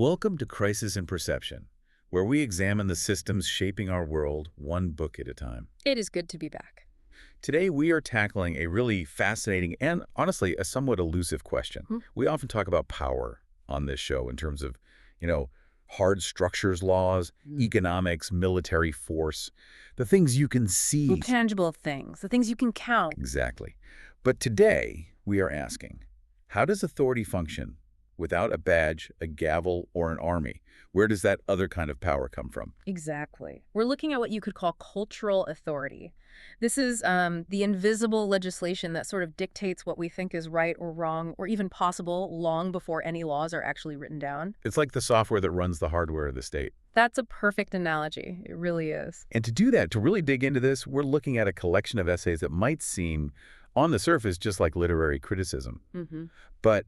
Welcome to Crisis in Perception, where we examine the systems shaping our world one book at a time. It is good to be back. Today, we are tackling a really fascinating and, honestly, a somewhat elusive question. We often talk about power on this show in terms of, hard structures laws, economics, military force, the things you can see. The tangible things, the things you can count. Exactly. But today, we are asking, how does authority function without a badge, a gavel, or an army? Where does that other kind of power come from? Exactly. We're looking at what you could call cultural authority. This is the invisible legislation that sort of dictates what we think is right or wrong or even possible long before any laws are actually written down. It's like the software that runs the hardware of the state. That's a perfect analogy. It really is. And to do that, to really dig into this, we're looking at a collection of essays that might seem, on the surface, just like literary criticism. But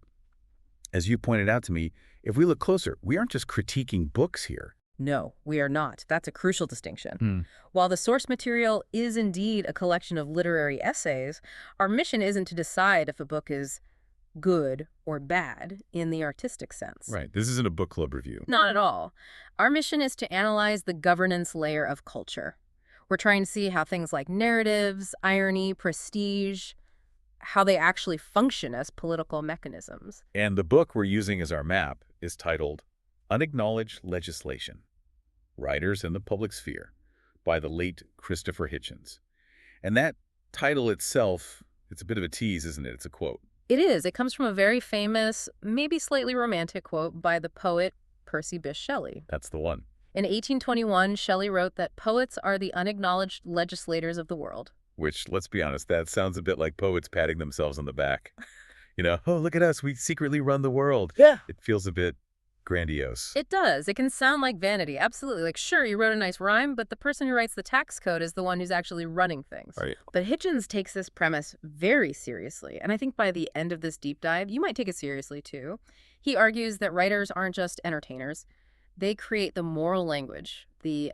as you pointed out to me, if we look closer, we aren't just critiquing books here. No, we are not. That's a crucial distinction. While the source material is indeed a collection of literary essays, our mission isn't to decide if a book is good or bad in the artistic sense. Right. This isn't a book club review. Not at all. Our mission is to analyze the governance layer of culture. We're trying to see how things like narratives, irony, prestige, how they actually function as political mechanisms. And the book we're using as our map is titled Unacknowledged Legislation, Writers in the Public Sphere, by the late Christopher Hitchens. And that title itself, it's a bit of a tease, isn't it? It's a quote. It is. It comes from a very famous, maybe slightly romantic quote by the poet Percy Bysshe Shelley. That's the one. In 1821, Shelley wrote that poets are the unacknowledged legislators of the world. Which, let's be honest, that sounds a bit like poets patting themselves on the back. Oh, look at us, we secretly run the world. Yeah. It feels a bit grandiose. It does. It can sound like vanity. Absolutely. Like, sure, you wrote a nice rhyme, but the person who writes the tax code is the one who's actually running things. Right. But Hitchens takes this premise very seriously. And I think by the end of this deep dive, you might take it seriously, too. He argues that writers aren't just entertainers. They create the moral language, the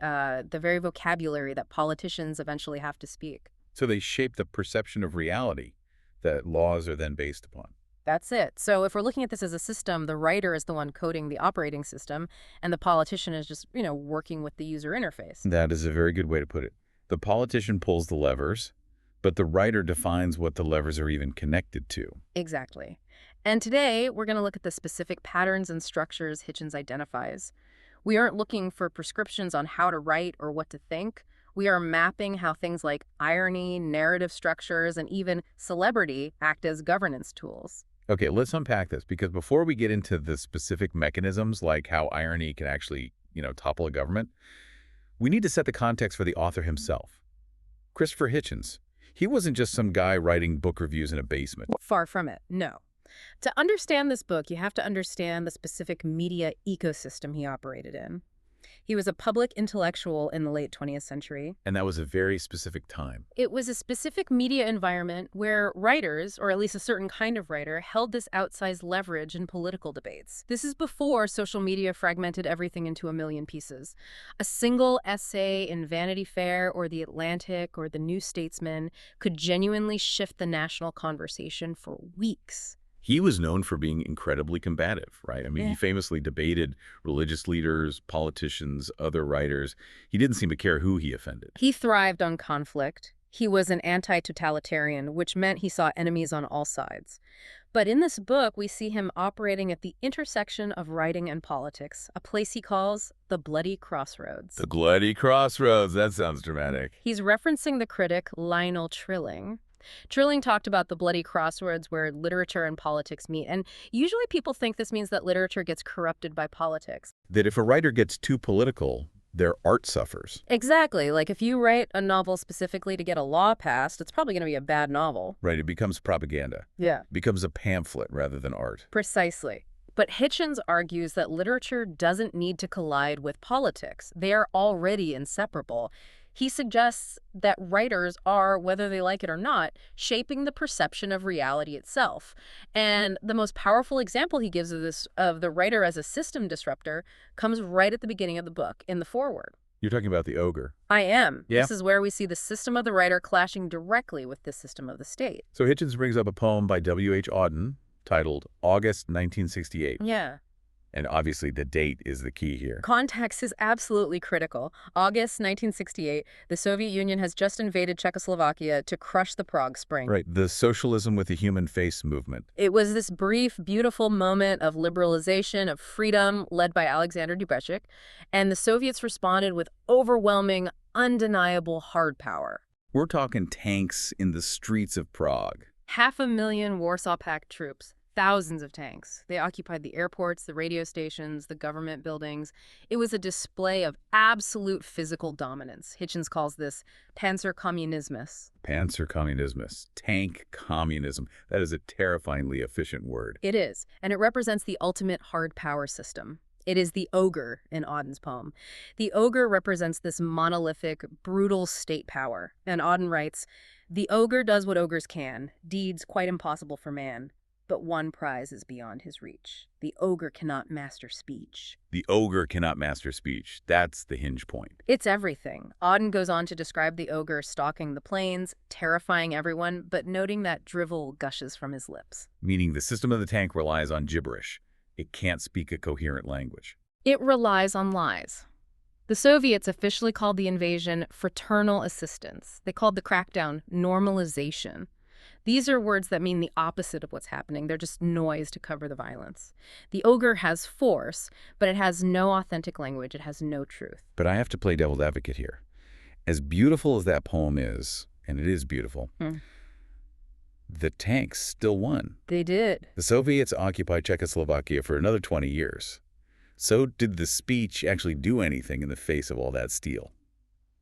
very vocabulary that politicians eventually have to speak. So they shape the perception of reality that laws are then based upon. That's it. So if we're looking at this as a system, the writer is the one coding the operating system, and the politician is just, working with the user interface. That is a very good way to put it. The politician pulls the levers, but the writer defines what the levers are even connected to. Exactly. And today, we're going to look at the specific patterns and structures Hitchens identifies. We aren't looking for prescriptions on how to write or what to think. We are mapping how things like irony, narrative structures, and even celebrity act as governance tools. Okay, let's unpack this, because before we get into the specific mechanisms, like how irony can actually, topple a government, we need to set the context for the author himself. Christopher Hitchens. He wasn't just some guy writing book reviews in a basement. Far from it, no. To understand this book, you have to understand the specific media ecosystem he operated in. He was a public intellectual in the late 20th century. And that was a very specific time. It was a specific media environment where writers, or at least a certain kind of writer, held this outsized leverage in political debates. This is before social media fragmented everything into a million pieces. A single essay in Vanity Fair or The Atlantic or The New Statesman could genuinely shift the national conversation for weeks. He was known for being incredibly combative, right? I mean, He famously debated religious leaders, politicians, other writers. He didn't seem to care who he offended. He thrived on conflict. He was an anti-totalitarian, which meant he saw enemies on all sides. But in this book, we see him operating at the intersection of writing and politics, a place he calls the Bloody Crossroads. The Bloody Crossroads. That sounds dramatic. He's referencing the critic Lionel Trilling. Trilling talked about the bloody crossroads where literature and politics meet, and usually people think this means that literature gets corrupted by politics. That if a writer gets too political, their art suffers. Exactly. Like if you write a novel specifically to get a law passed, it's probably going to be a bad novel. Right, it becomes propaganda. Yeah. It becomes a pamphlet rather than art. Precisely. But Hitchens argues that literature doesn't need to collide with politics. They are already inseparable. He suggests that writers are, whether they like it or not, shaping the perception of reality itself. And the most powerful example he gives of this, of the writer as a system disruptor, comes right at the beginning of the book, in the foreword. You're talking about the ogre. I am. Yeah. This is where we see the system of the writer clashing directly with the system of the state. So Hitchens brings up a poem by W.H. Auden titled August 1968. Yeah. And obviously the date is the key here. Context is absolutely critical. August 1968, the Soviet Union has just invaded Czechoslovakia to crush the Prague Spring. Right, the socialism with a human face movement. It was this brief, beautiful moment of liberalization, of freedom, led by Alexander Dubček, and the Soviets responded with overwhelming, undeniable hard power. We're talking tanks in the streets of Prague. 500,000 Warsaw Pact troops. Thousands of tanks. They occupied the airports, the radio stations, the government buildings. It was a display of absolute physical dominance. Hitchens calls this Panzerkommunismus. Panzerkommunismus. Tank communism. That is a terrifyingly efficient word. It is, and it represents the ultimate hard power system. It is the ogre in Auden's poem. The ogre represents this monolithic, brutal state power. And Auden writes, "The ogre does what ogres can, deeds quite impossible for man. But one prize is beyond his reach. The ogre cannot master speech." The ogre cannot master speech. That's the hinge point. It's everything. Auden goes on to describe the ogre stalking the plains, terrifying everyone, but noting that drivel gushes from his lips. Meaning the system of the tank relies on gibberish. It can't speak a coherent language. It relies on lies. The Soviets officially called the invasion fraternal assistance. They called the crackdown normalization. These are words that mean the opposite of what's happening. They're just noise to cover the violence. The ogre has force, but it has no authentic language. It has no truth. But I have to play devil's advocate here. As beautiful as that poem is, and it is beautiful, the tanks still won. They did. The Soviets occupied Czechoslovakia for another 20 years. So did the speech actually do anything in the face of all that steel?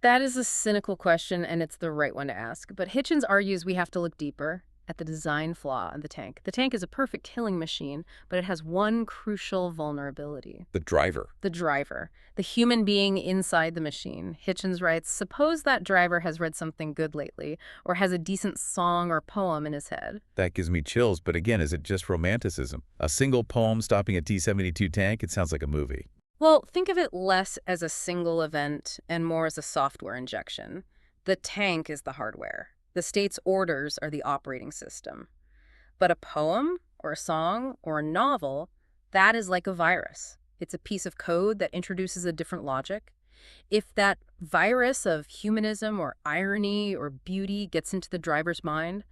That is a cynical question, and it's the right one to ask. But Hitchens argues we have to look deeper at the design flaw in the tank. The tank is a perfect killing machine, but it has one crucial vulnerability. The driver. The driver. The human being inside the machine. Hitchens writes, suppose that driver has read something good lately, or has a decent song or poem in his head. That gives me chills, but again, is it just romanticism? A single poem stopping a T-72 tank? It sounds like a movie. Well, think of it less as a single event and more as a software injection. The tank is the hardware. The state's orders are the operating system. But a poem or a song or a novel, that is like a virus. It's a piece of code that introduces a different logic. If that virus of humanism or irony or beauty gets into the driver's mind,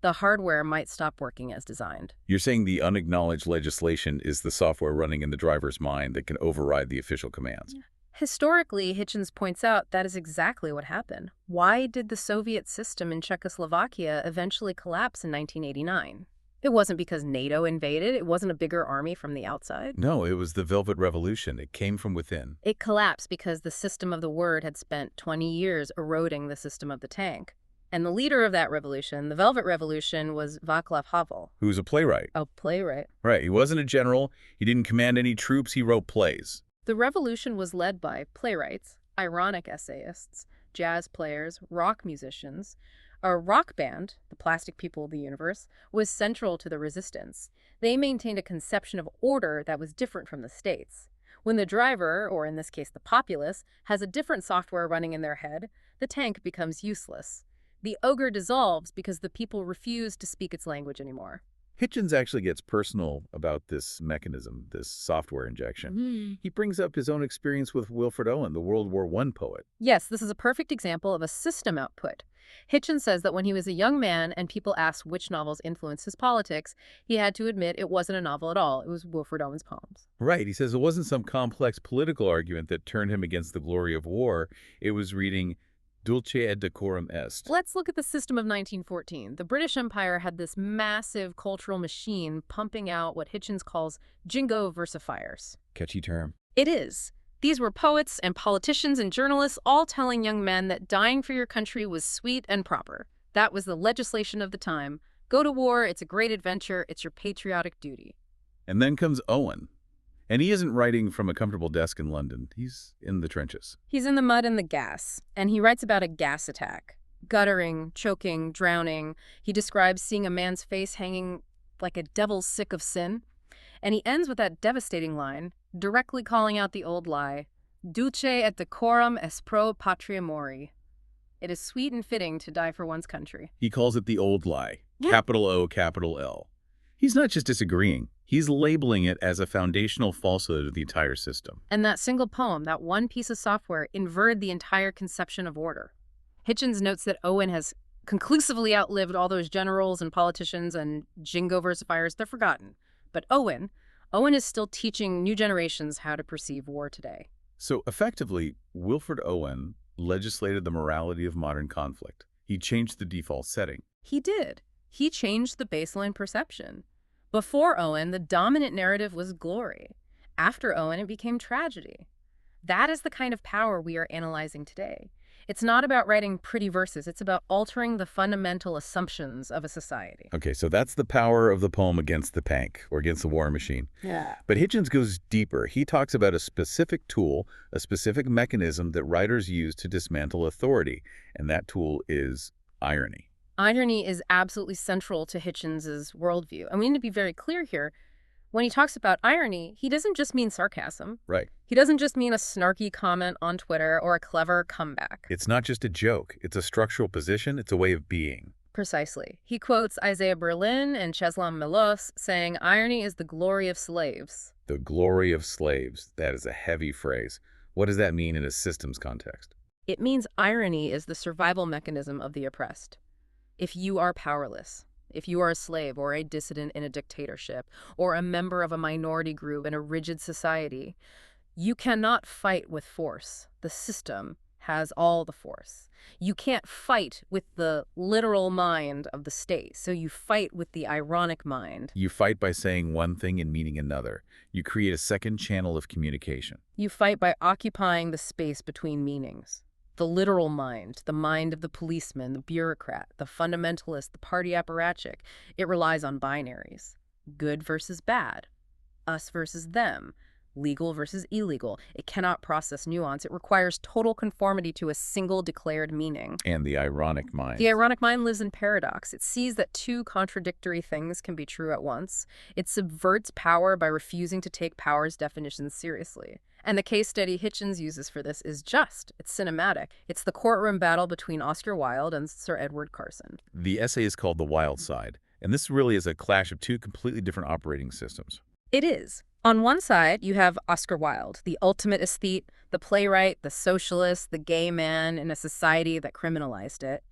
the hardware might stop working as designed. You're saying the unacknowledged legislation is the software running in the driver's mind that can override the official commands. Yeah. Historically, Hitchens points out that is exactly what happened. Why did the Soviet system in Czechoslovakia eventually collapse in 1989? It wasn't because NATO invaded. It wasn't a bigger army from the outside. No, it was the Velvet Revolution. It came from within. It collapsed because the system of the word had spent 20 years eroding the system of the tank. And the leader of that revolution, the Velvet Revolution, was Václav Havel. Who was a playwright. A playwright. Right. He wasn't a general. He didn't command any troops. He wrote plays. The revolution was led by playwrights, ironic essayists, jazz players, rock musicians. A rock band, the Plastic People of the Universe, was central to the resistance. They maintained a conception of order that was different from the state's. When the driver, or in this case the populace, has a different software running in their head, the tank becomes useless. The ogre dissolves because the people refuse to speak its language anymore. Hitchens actually gets personal about this mechanism, this software injection. He brings up his own experience with Wilfred Owen, the World War I poet. Yes, this is a perfect example of a system output. Hitchens says that when he was a young man and people asked which novels influenced his politics, he had to admit it wasn't a novel at all. It was Wilfred Owen's poems. Right. He says it wasn't some complex political argument that turned him against the glory of war. It was reading Dulce et decorum est. Let's look at the system of 1914. The British Empire had this massive cultural machine pumping out what Hitchens calls jingo versifiers. Catchy term. It is. These were poets and politicians and journalists all telling young men that dying for your country was sweet and proper. That was the legislation of the time. Go to war, it's a great adventure, it's your patriotic duty. And then comes Owen. And he isn't writing from a comfortable desk in London. He's in the trenches. He's in the mud and the gas, and he writes about a gas attack. Guttering, choking, drowning. He describes seeing a man's face hanging like a devil sick of sin. And he ends with that devastating line, directly calling out the old lie, Dulce et decorum est pro patria mori. It is sweet and fitting to die for one's country. He calls it the old lie. Capital O, capital L. He's not just disagreeing. He's labeling it as a foundational falsehood of the entire system. And that single poem, that one piece of software, inverted the entire conception of order. Hitchens notes that Owen has conclusively outlived all those generals and politicians and jingo versifiers. They're forgotten. But Owen is still teaching new generations how to perceive war today. So effectively, Wilfred Owen legislated the morality of modern conflict. He changed the default setting. He did. He changed the baseline perception. Before Owen, the dominant narrative was glory. After Owen, it became tragedy. That is the kind of power we are analyzing today. It's not about writing pretty verses. It's about altering the fundamental assumptions of a society. Okay, so that's the power of the poem against the pank, or against the war machine. Yeah. But Hitchens goes deeper. He talks about a specific tool, a specific mechanism that writers use to dismantle authority, and that tool is irony. Irony is absolutely central to Hitchens' worldview. And we need to be very clear here. When he talks about irony, he doesn't just mean sarcasm. Right. He doesn't just mean a snarky comment on Twitter or a clever comeback. It's not just a joke. It's a structural position. It's a way of being. Precisely. He quotes Isaiah Berlin and Czesław Milosz saying, "Irony is the glory of slaves." The glory of slaves. That is a heavy phrase. What does that mean in a systems context? It means irony is the survival mechanism of the oppressed. If you are powerless, if you are a slave or a dissident in a dictatorship or a member of a minority group in a rigid society, you cannot fight with force. The system has all the force. You can't fight with the literal mind of the state, so you fight with the ironic mind. You fight by saying one thing and meaning another. You create a second channel of communication. You fight by occupying the space between meanings. The literal mind, the mind of the policeman, the bureaucrat, the fundamentalist, the party apparatchik, it relies on binaries. Good versus bad. Us versus them. Legal versus illegal. It cannot process nuance. It requires total conformity to a single declared meaning. And the ironic mind. The ironic mind lives in paradox. It sees that two contradictory things can be true at once. It subverts power by refusing to take power's definitions seriously. And the case study Hitchens uses for this is just. It's cinematic. It's the courtroom battle between Oscar Wilde and Sir Edward Carson. The essay is called The Wilde Side, and this really is a clash of two completely different operating systems. It is. On one side, you have Oscar Wilde, the ultimate aesthete, the playwright, the socialist, the gay man in a society that criminalized it.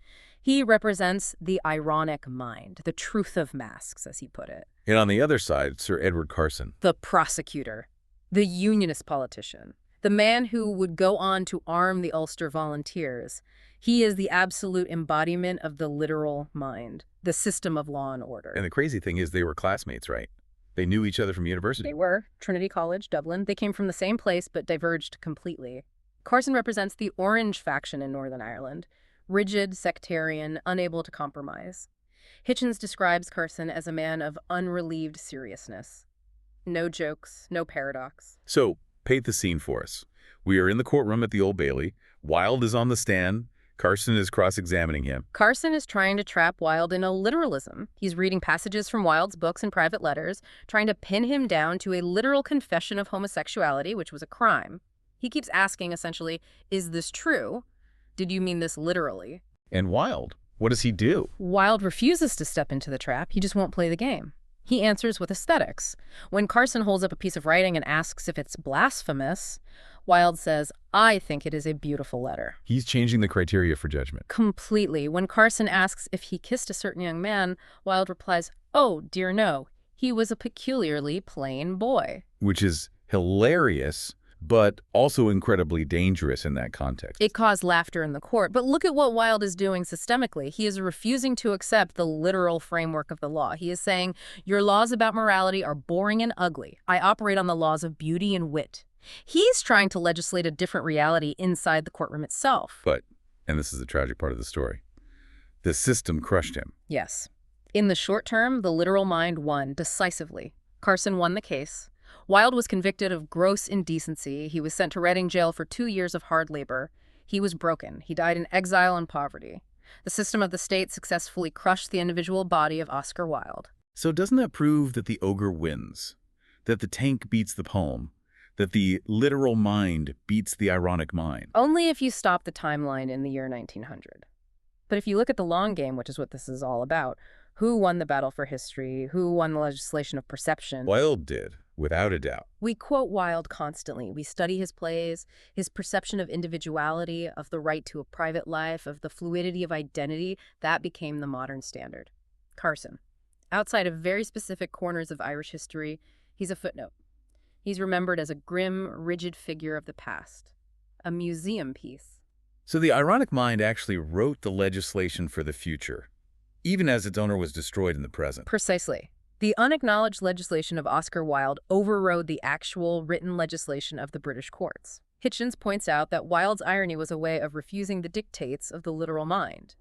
He represents the ironic mind, the truth of masks, as he put it. And on the other side, Sir Edward Carson. The prosecutor, the unionist politician, the man who would go on to arm the Ulster Volunteers. He is the absolute embodiment of the literal mind, the system of law and order. And the crazy thing is they were classmates, right? They knew each other from university. They were. Trinity College, Dublin. They came from the same place but diverged completely. Carson represents the Orange faction in Northern Ireland. Rigid, sectarian, unable to compromise. Hitchens describes Carson as a man of unrelieved seriousness. No jokes, no paradox. So, paint the scene for us. We are in the courtroom at the Old Bailey. Wilde is on the stand. Carson is cross-examining him. Carson is trying to trap Wilde in a literalism. He's reading passages from Wilde's books and private letters, trying to pin him down to a literal confession of homosexuality, which was a crime. He keeps asking, essentially, is this true? Did you mean this literally? And Wilde, what does he do? Wilde refuses to step into the trap. He just won't play the game. He answers with aesthetics. When Carson holds up a piece of writing and asks if it's blasphemous, Wilde says, "I think it is a beautiful letter." He's changing the criteria for judgment. Completely. When Carson asks if he kissed a certain young man, Wilde replies, "Oh, dear no. He was a peculiarly plain boy." Which is hilarious, but also incredibly dangerous in that context. It caused laughter in the court. But look at what Wilde is doing systemically. He is refusing to accept the literal framework of the law. He is saying, your laws about morality are boring and ugly. I operate on the laws of beauty and wit. He's trying to legislate a different reality inside the courtroom itself. But, and this is the tragic part of the story, the system crushed him. Yes. In the short term, the literal mind won decisively. Carson won the case. Wilde was convicted of gross indecency. He was sent to Reading jail for 2 years of hard labor. He was broken. He died in exile and poverty. The system of the state successfully crushed the individual body of Oscar Wilde. So doesn't that prove that the ogre wins? That the tank beats the poem? That the literal mind beats the ironic mind? Only if you stop the timeline in the year 1900. But if you look at the long game, which is what this is all about, Who won the battle for history? Who won the legislation of perception? Wilde did, without a doubt. We quote Wilde constantly. We study his plays, his perception of individuality, of the right to a private life, of the fluidity of identity. That became the modern standard. Carson. Outside of very specific corners of Irish history, he's a footnote. He's remembered as a grim, rigid figure of the past. A museum piece. So the ironic mind actually wrote the legislation for the future, even as its owner was destroyed in the present. Precisely. The unacknowledged legislation of Oscar Wilde overrode the actual written legislation of the British courts. Hitchens points out that Wilde's irony was a way of refusing the dictates of the literal mind.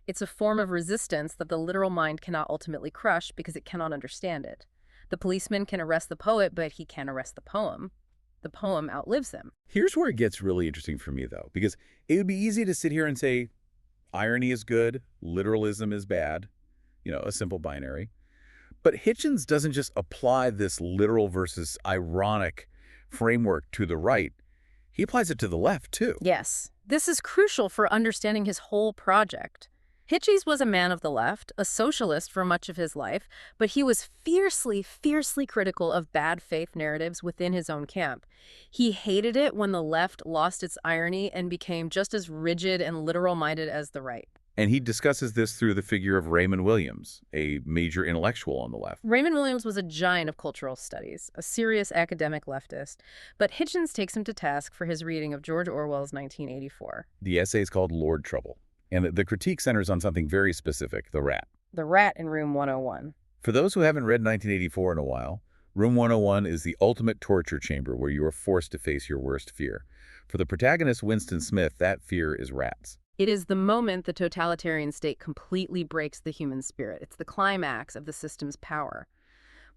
It's a form of resistance that the literal mind cannot ultimately crush because it cannot understand it. The policeman can arrest the poet, but he can't arrest the poem. The poem outlives him. Here's where it gets really interesting for me, though, because it would be easy to sit here and say, irony is good, literalism is bad, a simple binary. But Hitchens doesn't just apply this literal versus ironic framework to the right. He applies it to the left, too. Yes. This is crucial for understanding his whole project. Hitchens was a man of the left, a socialist for much of his life, but he was fiercely, fiercely critical of bad faith narratives within his own camp. He hated it when the left lost its irony and became just as rigid and literal-minded as the right. And he discusses this through the figure of Raymond Williams, a major intellectual on the left. Raymond Williams was a giant of cultural studies, a serious academic leftist, but Hitchens takes him to task for his reading of George Orwell's 1984. The essay is called Lord Trouble, and the critique centers on something very specific, the rat. The rat in Room 101. For those who haven't read 1984 in a while, Room 101 is the ultimate torture chamber where you are forced to face your worst fear. For the protagonist, Winston Smith, that fear is rats. It is the moment the totalitarian state completely breaks the human spirit. It's the climax of the system's power.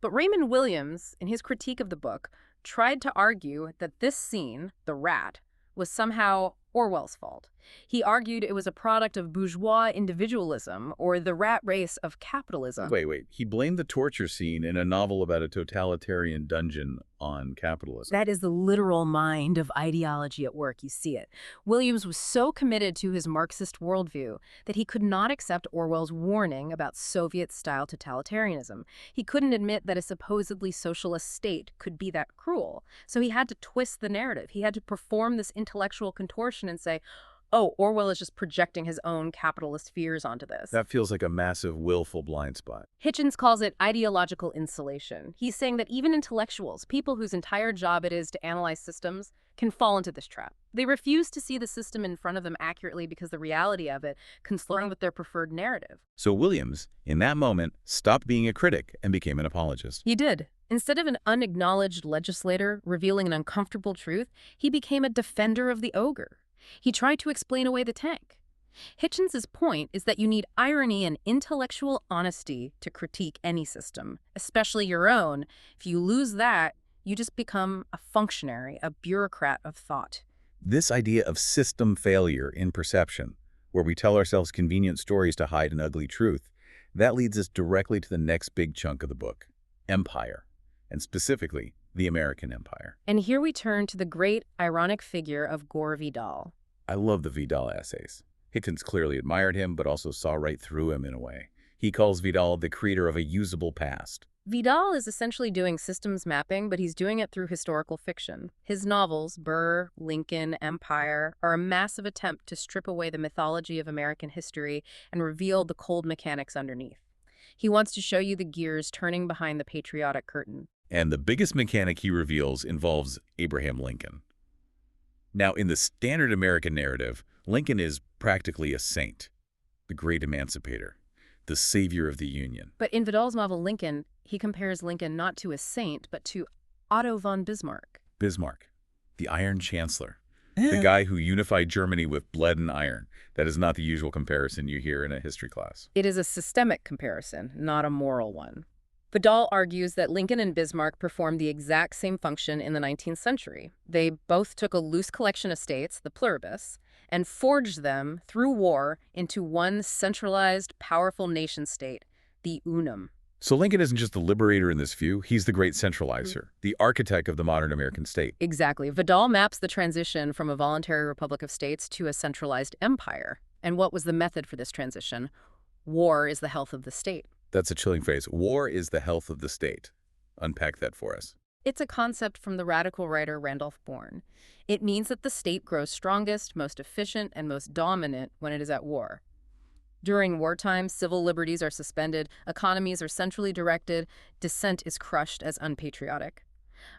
But Raymond Williams, in his critique of the book, tried to argue that this scene, the rat, was somehow Orwell's fault. He argued it was a product of bourgeois individualism or the rat race of capitalism. Wait. He blamed the torture scene in a novel about a totalitarian dungeon on capitalism. That is the literal mind of ideology at work. You see it. Williams was so committed to his Marxist worldview that he could not accept Orwell's warning about Soviet-style totalitarianism. He couldn't admit that a supposedly socialist state could be that cruel. So he had to twist the narrative. He had to perform this intellectual contortion and say, oh, Orwell is just projecting his own capitalist fears onto this. That feels like a massive, willful blind spot. Hitchens calls it ideological insulation. He's saying that even intellectuals, people whose entire job it is to analyze systems, can fall into this trap. They refuse to see the system in front of them accurately because the reality of it conflicts with their preferred narrative. So Williams, in that moment, stopped being a critic and became an apologist. He did. Instead of an unacknowledged legislator revealing an uncomfortable truth, he became a defender of the ogre. He tried to explain away the tank. Hitchens' point is that you need irony and intellectual honesty to critique any system, especially your own. If you lose that, you just become a functionary, a bureaucrat of thought. This idea of system failure in perception, where we tell ourselves convenient stories to hide an ugly truth, that leads us directly to the next big chunk of the book, empire, and specifically, the American empire. And here we turn to the great ironic figure of Gore Vidal. I love the Vidal essays. Hitchens clearly admired him, but also saw right through him in a way. He calls Vidal the creator of a usable past. Vidal is essentially doing systems mapping, but he's doing it through historical fiction. His novels, Burr, Lincoln, Empire, are a massive attempt to strip away the mythology of American history and reveal the cold mechanics underneath. He wants to show you the gears turning behind the patriotic curtain. And the biggest mechanic he reveals involves Abraham Lincoln. Now, in the standard American narrative, Lincoln is practically a saint, the great emancipator, the savior of the Union. But in Vidal's novel Lincoln, he compares Lincoln not to a saint, but to Otto von Bismarck. Bismarck, the Iron Chancellor, the guy who unified Germany with blood and iron. That is not the usual comparison you hear in a history class. It is a systemic comparison, not a moral one. Vidal argues that Lincoln and Bismarck performed the exact same function in the 19th century. They both took a loose collection of states, the pluribus, and forged them through war into one centralized, powerful nation-state, the unum. So Lincoln isn't just the liberator in this view, he's the great centralizer, the architect of the modern American state. Exactly. Vidal maps the transition from a voluntary republic of states to a centralized empire. And what was the method for this transition? War is the health of the state. That's a chilling phrase. War is the health of the state. Unpack that for us. It's a concept from the radical writer Randolph Bourne. It means that the state grows strongest, most efficient, and most dominant when it is at war. During wartime, civil liberties are suspended, economies are centrally directed, dissent is crushed as unpatriotic.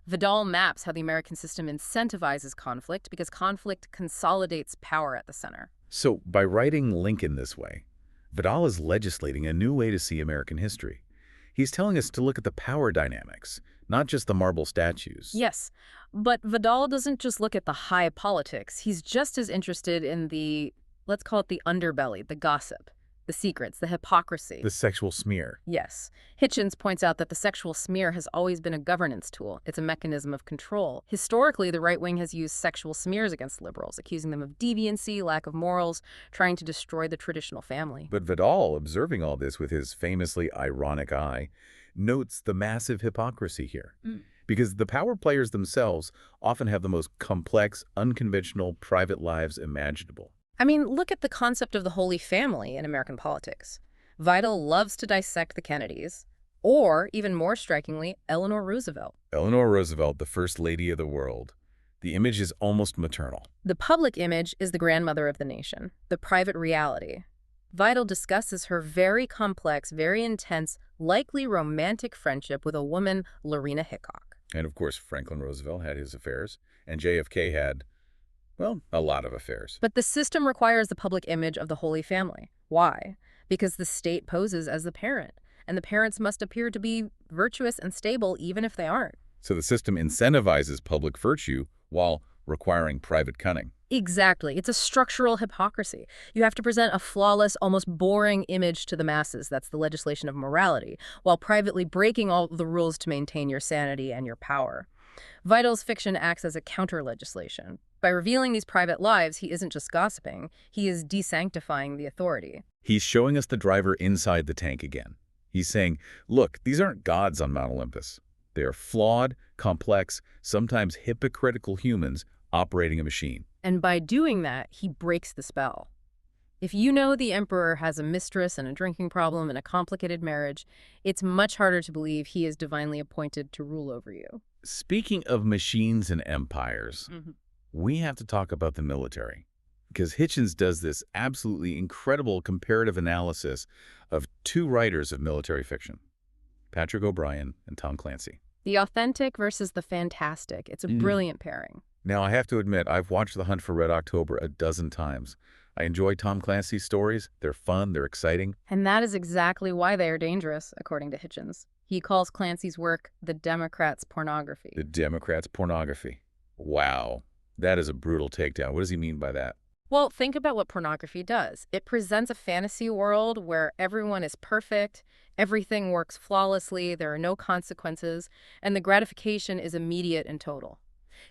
Vidal maps how the American system incentivizes conflict because conflict consolidates power at the center. So by writing Lincoln this way, Vidal is legislating a new way to see American history. He's telling us to look at the power dynamics, not just the marble statues. Yes, but Vidal doesn't just look at the high politics. He's just as interested in the, let's call it the underbelly, the gossip, the secrets, the hypocrisy. The sexual smear. Yes. Hitchens points out that the sexual smear has always been a governance tool. It's a mechanism of control. Historically, the right wing has used sexual smears against liberals, accusing them of deviancy, lack of morals, trying to destroy the traditional family. But Vidal, observing all this with his famously ironic eye, notes the massive hypocrisy here. Because the power players themselves often have the most complex, unconventional private lives imaginable. I mean, look at the concept of the Holy Family in American politics. Vidal loves to dissect the Kennedys, or, even more strikingly, Eleanor Roosevelt. Eleanor Roosevelt, the first lady of the world. The image is almost maternal. The public image is the grandmother of the nation, the private reality. Vidal discusses her very complex, very intense, likely romantic friendship with a woman, Lorena Hickok. And of course, Franklin Roosevelt had his affairs, and JFK had, well, a lot of affairs. But the system requires the public image of the Holy Family. Why? Because the state poses as the parent, and the parents must appear to be virtuous and stable even if they aren't. So the system incentivizes public virtue while requiring private cunning. Exactly. It's a structural hypocrisy. You have to present a flawless, almost boring image to the masses. That's the legislation of morality, while privately breaking all the rules to maintain your sanity and your power. Vidal's fiction acts as a counter-legislation. By revealing these private lives, he isn't just gossiping, he is desanctifying the authority. He's showing us the driver inside the tank again. He's saying, look, these aren't gods on Mount Olympus. They are flawed, complex, sometimes hypocritical humans operating a machine. And by doing that, he breaks the spell. If you know the emperor has a mistress and a drinking problem and a complicated marriage, it's much harder to believe he is divinely appointed to rule over you. Speaking of machines and empires, we have to talk about the military. Because Hitchens does this absolutely incredible comparative analysis of two writers of military fiction, Patrick O'Brian and Tom Clancy. The authentic versus the fantastic. It's a brilliant pairing. Now, I have to admit, I've watched The Hunt for Red October a dozen times. I enjoy Tom Clancy's stories. They're fun, they're exciting. And that is exactly why they are dangerous, according to Hitchens. He calls Clancy's work the Democrats' pornography. The Democrats' pornography. Wow. That is a brutal takedown. What does he mean by that? Well, think about what pornography does. It presents a fantasy world where everyone is perfect, everything works flawlessly, there are no consequences, and the gratification is immediate and total.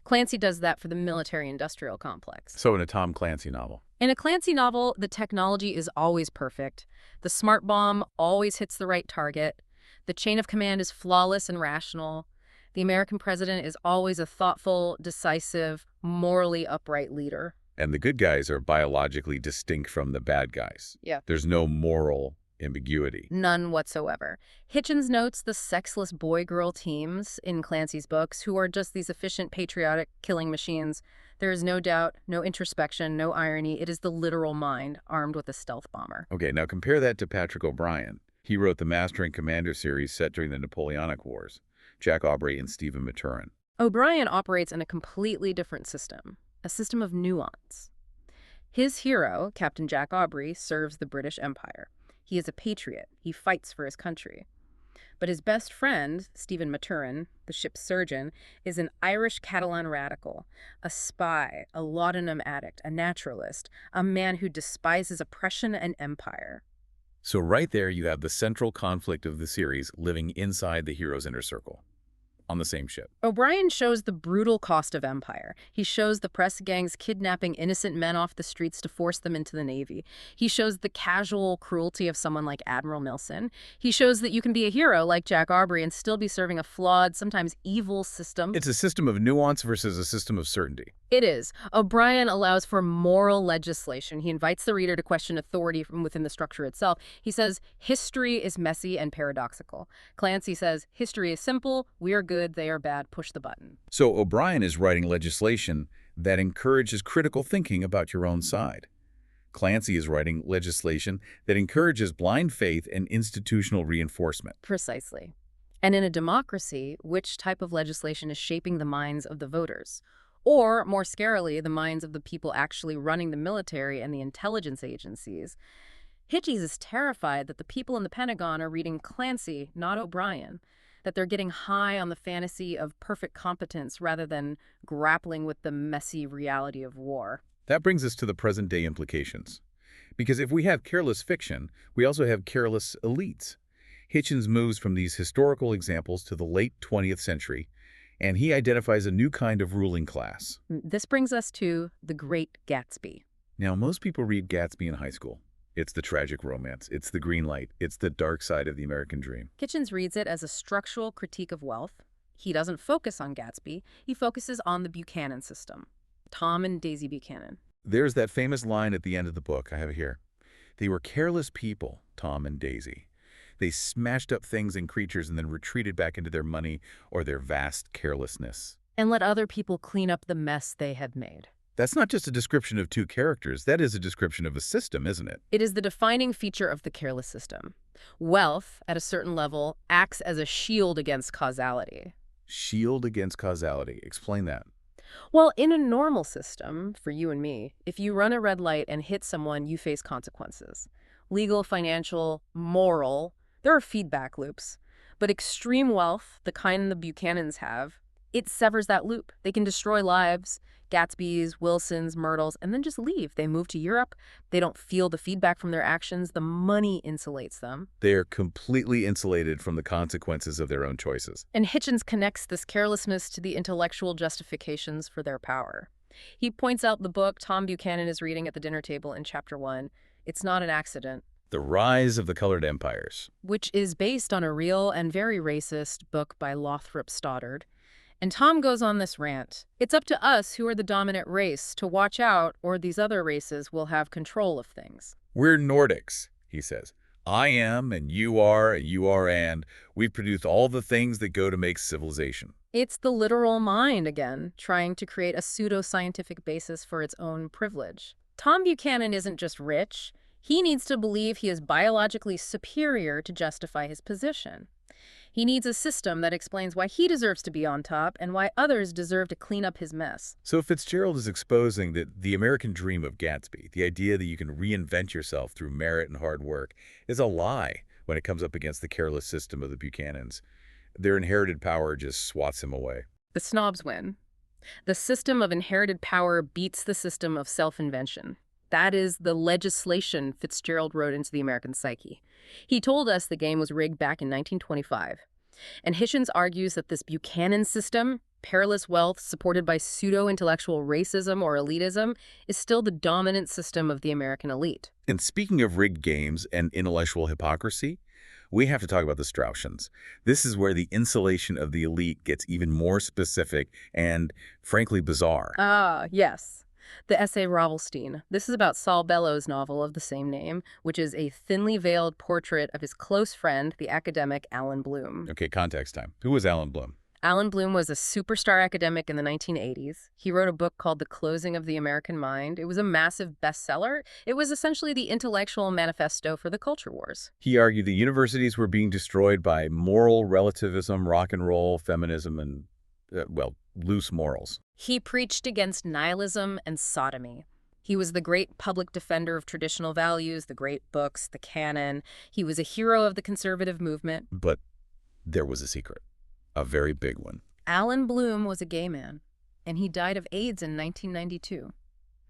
Clancy does that for the military-industrial complex. So in a Tom Clancy novel. In a Clancy novel, the technology is always perfect. The smart bomb always hits the right target. The chain of command is flawless and rational. The American president is always a thoughtful, decisive, morally upright leader. And the good guys are biologically distinct from the bad guys. Yeah. There's no moral ambiguity. None whatsoever. Hitchens notes the sexless boy-girl teams in Clancy's books who are just these efficient, patriotic killing machines. There is no doubt, no introspection, no irony. It is the literal mind armed with a stealth bomber. Okay, now compare that to Patrick O'Brian. He wrote the Master and Commander series set during the Napoleonic Wars. Jack Aubrey and Stephen Maturin. O'Brian operates in a completely different system, a system of nuance. His hero, Captain Jack Aubrey, serves the British Empire. He is a patriot. He fights for his country. But his best friend, Stephen Maturin, the ship's surgeon, is an Irish Catalan radical, a spy, a laudanum addict, a naturalist, a man who despises oppression and empire. So right there you have the central conflict of the series living inside the hero's inner circle. on the same ship. O'Brien shows the brutal cost of empire. He shows the press gangs kidnapping innocent men off the streets to force them into the Navy. He shows the casual cruelty of someone like Admiral Nelson. He shows that you can be a hero like Jack Aubrey and still be serving a flawed, sometimes evil system. It's a system of nuance versus a system of certainty. It is. O'Brien allows for moral legislation. He invites the reader to question authority from within the structure itself. He says, history is messy and paradoxical. Clancy says, history is simple, we are good, they are bad, push the button. So O'Brien is writing legislation that encourages critical thinking about your own side. Clancy is writing legislation that encourages blind faith and institutional reinforcement. Precisely. And in a democracy, which type of legislation is shaping the minds of the voters? Or, more scarily, the minds of the people actually running the military and the intelligence agencies? Hitchens is terrified that the people in the Pentagon are reading Clancy, not O'Brien, that they're getting high on the fantasy of perfect competence rather than grappling with the messy reality of war. That brings us to the present-day implications. Because if we have careless fiction, we also have careless elites. Hitchens moves from these historical examples to the late 20th century, and he identifies a new kind of ruling class. This brings us to The Great Gatsby. Now, most people read Gatsby in high school. It's the tragic romance. It's the green light. It's the dark side of the American dream. Hitchens reads it as a structural critique of wealth. He doesn't focus on Gatsby. He focuses on the Buchanan system. Tom and Daisy Buchanan. There's that famous line at the end of the book. I have it here. They were careless people, Tom and Daisy. They smashed up things and creatures and then retreated back into their money or their vast carelessness. And let other people clean up the mess they had made. That's not just a description of two characters. That is a description of a system, isn't it? It is the defining feature of the careless system. Wealth, at a certain level, acts as a shield against causality. Shield against causality. Explain that. Well, in a normal system, for you and me, if you run a red light and hit someone, you face consequences. Legal, financial, moral, there are feedback loops. But extreme wealth, the kind the Buchanans have, it severs that loop. They can destroy lives, Gatsby's, Wilson's, Myrtle's, and then just leave. They move to Europe. They don't feel the feedback from their actions. The money insulates them. They're completely insulated from the consequences of their own choices. And Hitchens connects this carelessness to the intellectual justifications for their power. He points out the book Tom Buchanan is reading at the dinner table in Chapter 1. It's not an accident. The Rise of the Colored Empires. Which is based on a real and very racist book by Lothrop Stoddard. And Tom goes on this rant. It's up to us, who are the dominant race, to watch out, or these other races will have control of things. We're Nordics, he says. I am, and you are, and we've produced all the things that go to make civilization. It's the literal mind, again, trying to create a pseudo-scientific basis for its own privilege. Tom Buchanan isn't just rich. He needs to believe he is biologically superior to justify his position. He needs a system that explains why he deserves to be on top and why others deserve to clean up his mess. So Fitzgerald is exposing that the American dream of Gatsby, the idea that you can reinvent yourself through merit and hard work, is a lie when it comes up against the careless system of the Buchanans. Their inherited power just swats him away. The snobs win. The system of inherited power beats the system of self-invention. That is the legislation Fitzgerald wrote into the American psyche. He told us the game was rigged back in 1925. And Hitchens argues that this Buchanan system, perilous wealth supported by pseudo-intellectual racism or elitism, is still the dominant system of the American elite. And speaking of rigged games and intellectual hypocrisy, we have to talk about the Straussians. This is where the insulation of the elite gets even more specific and, frankly, bizarre. Ah, yes. The essay Ravelstein. This is about Saul Bellow's novel of the same name, which is a thinly veiled portrait of his close friend, the academic Alan Bloom. Okay, context time. Who was Alan Bloom? Alan Bloom was a superstar academic in the 1980s. He wrote a book called The Closing of the American Mind. It was a massive bestseller. It was essentially the intellectual manifesto for the culture wars. He argued the universities were being destroyed by moral relativism, rock and roll, feminism, and, loose morals. He preached against nihilism and sodomy. He was the great public defender of traditional values, the great books, the canon. He was a hero of the conservative movement. But there was a secret, a very big one. Alan Bloom was a gay man, and he died of AIDS in 1992.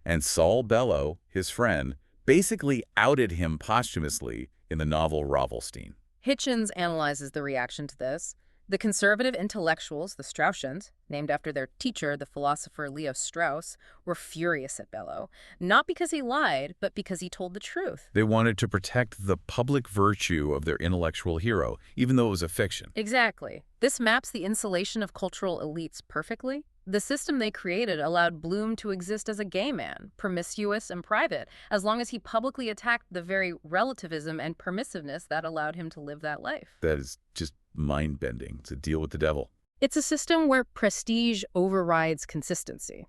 And Saul Bellow, his friend, basically outed him posthumously in the novel Ravelstein. Hitchens analyzes the reaction to this. The conservative intellectuals, the Straussians, named after their teacher, the philosopher Leo Strauss, were furious at Bellow, not because he lied, but because he told the truth. They wanted to protect the public virtue of their intellectual hero, even though it was a fiction. Exactly. This maps the insulation of cultural elites perfectly. The system they created allowed Bloom to exist as a gay man, promiscuous and private, as long as he publicly attacked the very relativism and permissiveness that allowed him to live that life. That is just mind-bending. It's a deal with the devil. It's a system where prestige overrides consistency.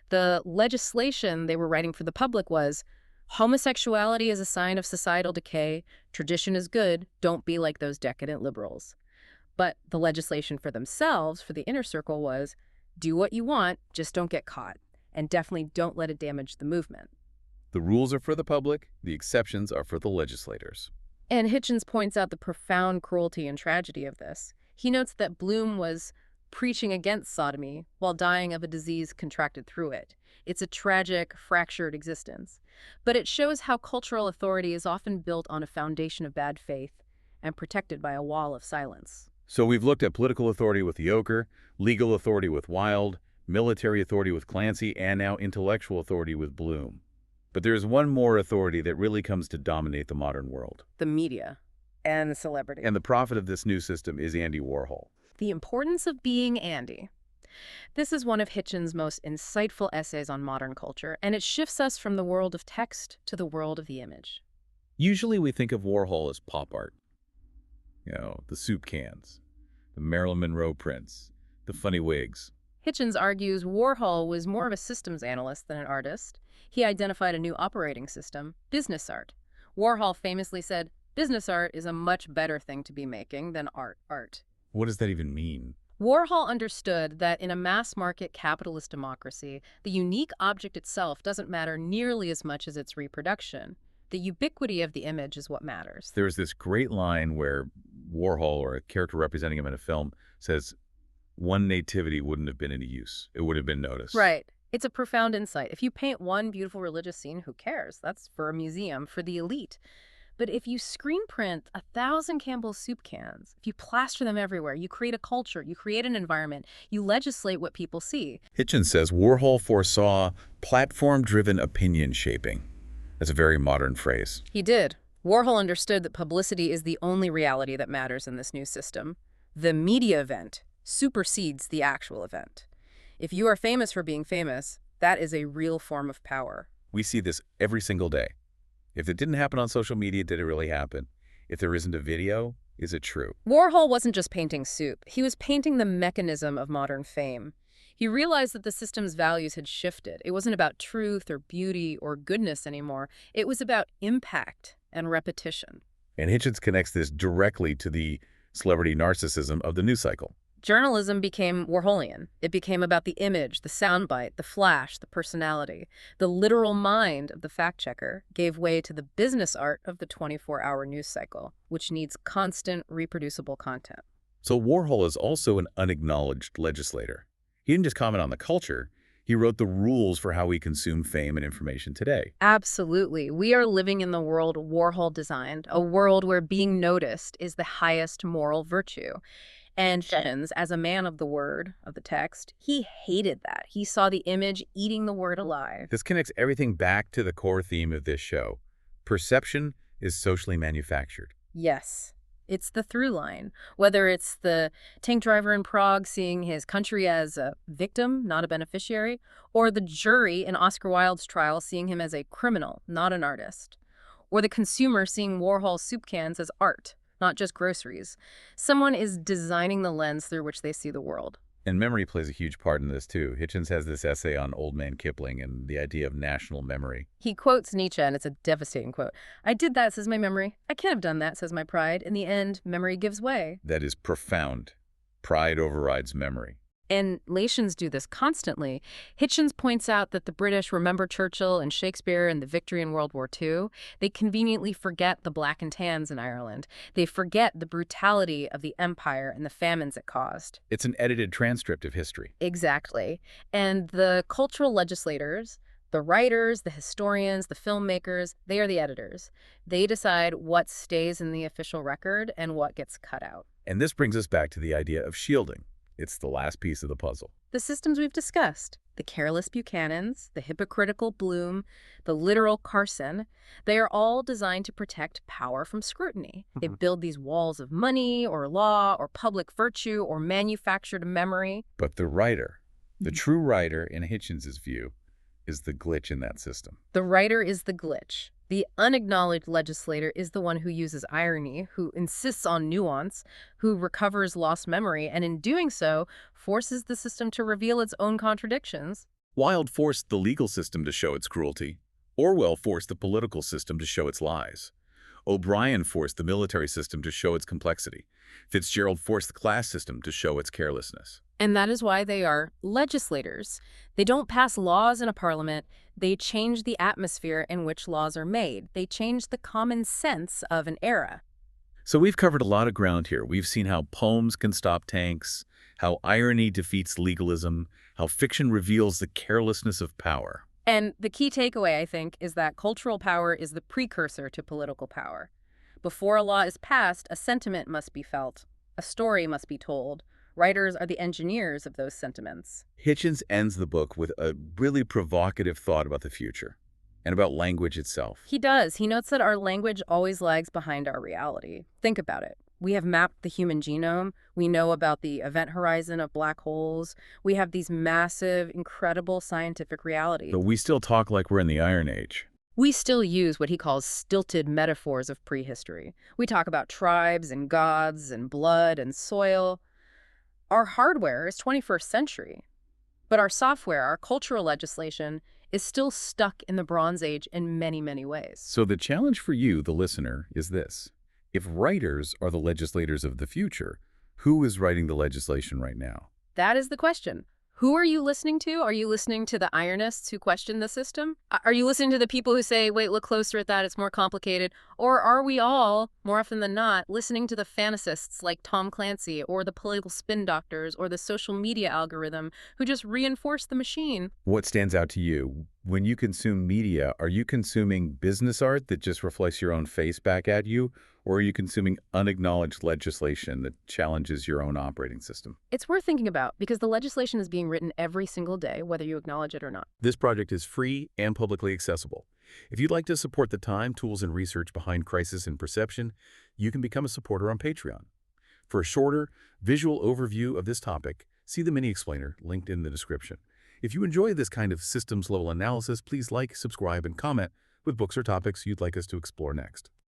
The legislation they were writing for the public was, homosexuality is a sign of societal decay, tradition is good, don't be like those decadent liberals. But the legislation for themselves, for the inner circle, was, do what you want, just don't get caught, and definitely don't let it damage the movement. The rules are for the public, the exceptions are for the legislators. And Hitchens points out the profound cruelty and tragedy of this. He notes that Bloom was preaching against sodomy while dying of a disease contracted through it. It's a tragic, fractured existence. But it shows how cultural authority is often built on a foundation of bad faith and protected by a wall of silence. So we've looked at political authority with Yoker, legal authority with Wilde, military authority with Clancy, and now intellectual authority with Bloom. But there's one more authority that really comes to dominate the modern world. The media and the celebrity. And the prophet of this new system is Andy Warhol. The importance of being Andy. This is one of Hitchens' most insightful essays on modern culture, and it shifts us from the world of text to the world of the image. Usually we think of Warhol as pop art. You know, the soup cans, the Marilyn Monroe prints, the funny wigs. Hitchens argues Warhol was more of a systems analyst than an artist. He identified a new operating system, business art. Warhol famously said, business art is a much better thing to be making than art. What does that even mean? Warhol understood that in a mass-market capitalist democracy, the unique object itself doesn't matter nearly as much as its reproduction. The ubiquity of the image is what matters. There's this great line where Warhol, or a character representing him in a film, says, one nativity wouldn't have been any use. It would have been noticed. Right. It's a profound insight. If you paint one beautiful religious scene, who cares? That's for a museum, for the elite. But if you screen print 1,000 Campbell's soup cans, if you plaster them everywhere, you create a culture, you create an environment, you legislate what people see. Hitchens says Warhol foresaw platform-driven opinion shaping. That's a very modern phrase. He did. Warhol understood that publicity is the only reality that matters in this new system. The media event supersedes the actual event. If you are famous for being famous, that is a real form of power. We see this every single day. If it didn't happen on social media, did it really happen? If there isn't a video, is it true? Warhol wasn't just painting soup. He was painting the mechanism of modern fame. He realized that the system's values had shifted. It wasn't about truth or beauty or goodness anymore. It was about impact and repetition. And Hitchens connects this directly to the celebrity narcissism of the news cycle. Journalism became Warholian. It became about the image, the soundbite, the flash, the personality. The literal mind of the fact-checker gave way to the business art of the 24-hour news cycle, which needs constant, reproducible content. So Warhol is also an unacknowledged legislator. He didn't just comment on the culture. He wrote the rules for how we consume fame and information today. Absolutely. We are living in the world Warhol designed, a world where being noticed is the highest moral virtue. And Hitchens, as a man of the word, of the text, he hated that. He saw the image eating the word alive. This connects everything back to the core theme of this show. Perception is socially manufactured. Yes. It's the through line. Whether it's the tank driver in Prague seeing his country as a victim, not a beneficiary, or the jury in Oscar Wilde's trial seeing him as a criminal, not an artist, or the consumer seeing Warhol's soup cans as art, not just groceries. Someone is designing the lens through which they see the world. And memory plays a huge part in this, too. Hitchens has this essay on Old Man Kipling and the idea of national memory. He quotes Nietzsche, and it's a devastating quote. I did that, says my memory. I can't have done that, says my pride. In the end, memory gives way. That is profound. Pride overrides memory. And nations do this constantly. Hitchens points out that the British remember Churchill and Shakespeare and the victory in World War II. They conveniently forget the black and tans in Ireland. They forget the brutality of the empire and the famines it caused. It's an edited transcript of history. Exactly. And the cultural legislators, The writers, the historians, the filmmakers, they are the editors. They decide what stays in the official record and what gets cut out. And this brings us back to the idea of shielding. It's the last piece of the puzzle. The systems we've discussed, the careless Buchanans, the hypocritical Bloom, the literal Carson, they are all designed to protect power from scrutiny. They build these walls of money or law or public virtue or manufactured memory. But the writer, the true writer in Hitchens' view, is the glitch in that system. The writer is the glitch. The unacknowledged legislator is the one who uses irony, who insists on nuance, who recovers lost memory, and in doing so, forces the system to reveal its own contradictions. Wilde forced the legal system to show its cruelty. Orwell forced the political system to show its lies. O'Brien forced the military system to show its complexity. Fitzgerald forced the class system to show its carelessness. And that is why they are legislators. They don't pass laws in a parliament. They change the atmosphere in which laws are made. They change the common sense of an era. So we've covered a lot of ground here. We've seen how poems can stop tanks, how irony defeats legalism, how fiction reveals the carelessness of power. And the key takeaway, I think, is that cultural power is the precursor to political power. Before a law is passed, a sentiment must be felt. A story must be told. Writers are the engineers of those sentiments. Hitchens ends the book with a really provocative thought about the future and about language itself. He does. He notes that our language always lags behind our reality. Think about it. We have mapped the human genome. We know about the event horizon of black holes. We have these massive, incredible scientific realities. But we still talk like we're in the Iron Age. We still use what he calls stilted metaphors of prehistory. We talk about tribes and gods and blood and soil. Our hardware is 21st century, but our software, our cultural legislation, is still stuck in the Bronze Age in many, many ways. So the challenge for you, the listener, is this. If writers are the legislators of the future, who is writing the legislation right now? That is the question. Who are you listening to? Are you listening to the ironists who question the system? Are you listening to the people who say, wait, look closer at that, it's more complicated? Or are we all, more often than not, listening to the fantasists like Tom Clancy or the political spin doctors or the social media algorithm who just reinforce the machine? What stands out to you? When you consume media, are you consuming business art that just reflects your own face back at you? Or are you consuming unacknowledged legislation that challenges your own operating system? It's worth thinking about because the legislation is being written every single day, whether you acknowledge it or not. This project is free and publicly accessible. If you'd like to support the time, tools, and research behind crisis and perception, you can become a supporter on Patreon. For a shorter, visual overview of this topic, see the mini-explainer linked in the description. If you enjoy this kind of systems-level analysis, please like, subscribe, and comment with books or topics you'd like us to explore next.